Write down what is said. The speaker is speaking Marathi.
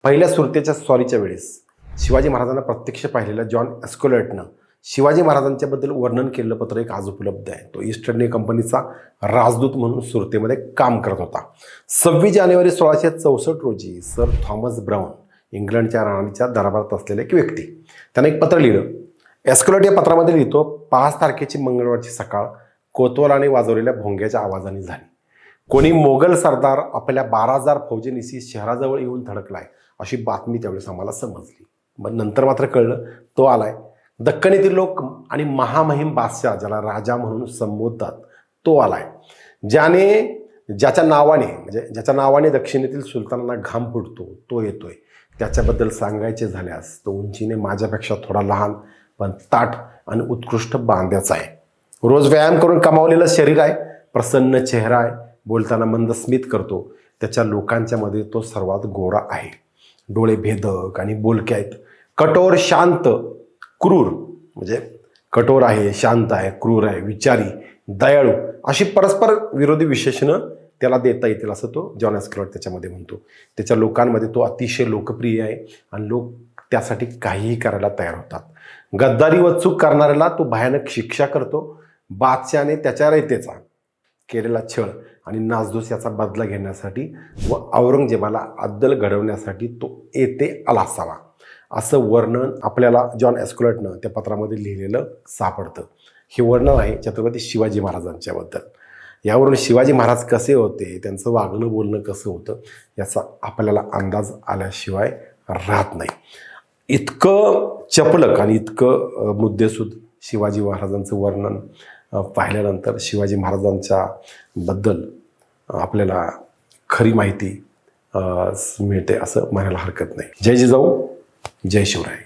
पहिल्या सुरतेच्या स्वारीच्या वेळेस शिवाजी महाराजांना प्रत्यक्ष पाहिलेल्या जॉन एस्कोलेटनं शिवाजी महाराजांच्याबद्दल वर्णन केलेलं पत्र एक आज उपलब्ध आहे. तो ईस्ट इंडिया कंपनीचा राजदूत म्हणून सुरतेमध्ये काम करत होता. 26 जानेवारी 1664 रोजी सर थॉमस ब्राउन, इंग्लंडच्या राणीच्या दरबारात असलेले एक व्यक्ती, त्याने एक पत्र लिहिलं. एस्कोलेट या पत्रामध्ये लिहितो, 5 तारखेची मंगळवारची सकाळ कोतवालाने वाजवलेल्या भोंग्याच्या आवाजाने झाली. कोणी मोगल सरदार आपल्या 12,000 फौजेनिशी शहराजवळ येऊन धडकलाय अशी बातमी त्यावेळेस आम्हाला समजली. मग नंतर मात्र कळलं तो आलाय. दक्कनीतील लोक आणि महामहिम बादशाह, ज्याला राजा म्हणून संबोधतात, तो आलाय. ज्याच्या नावाने दक्षिणेतील सुलतानांना घाम फुटतो तो येतोय. त्याच्याबद्दल सांगायचे झाल्यास तो उंचीने माझ्यापेक्षा थोडा लहान, पण ताठ आणि उत्कृष्ट बांध्याचा आहे. रोज व्यायाम करून कमावलेलं शरीर आहे, प्रसन्न चेहरा आहे, बोलताना मंदस्मित करतो. त्याच्या लोकांच्या मध्ये तो सर्वात गोरा आहे. डोळे भेदक आणि बोलके आहेत. कठोर, शांत, क्रूर, कठोर आहे, शांत आहे, क्रूर आहे, विचारी, दयाळू अशी परस्पर विरोधी विशेषणं त्याला देता येतील असं तो जॉन एस्कोलेट त्याच्यामध्ये म्हणतो. त्याच्या लोकांमध्ये तो अतिशय लोकप्रिय आहे आणि लोक त्यासाठी काहीही करायला तयार होतात. गद्दारी व चूक करणाऱ्याला तो भयानक शिक्षा करतो. बादशाहने त्याच्या रयतेचा केलेला छळ आणि नासधूस याचा बदला घेण्यासाठी व औरंगजेबाला अद्दल घडवण्यासाठी तो येथे आला असावा असं वर्णन आपल्याला जॉन एस्कोलेटनं त्या पत्रामध्ये लिहिलेलं सापडतं. हे वर्णन आहे छत्रपती शिवाजी महाराजांच्याबद्दल. यावरून शिवाजी महाराज कसे होते, त्यांचं वागणं बोलणं कसं होतं याचा आपल्याला अंदाज आल्याशिवाय राहत नाही. इतकं चपलक आणि इतकं मुद्देसूद शिवाजी महाराजांचं वर्णन पाहिल्यानंतर शिवाजी महाराजांच्या बद्दल आपल्याला खरी माहिती मिळते असं म्हणायला हरकत नाही. जय जिजाऊ, जय शिवराय.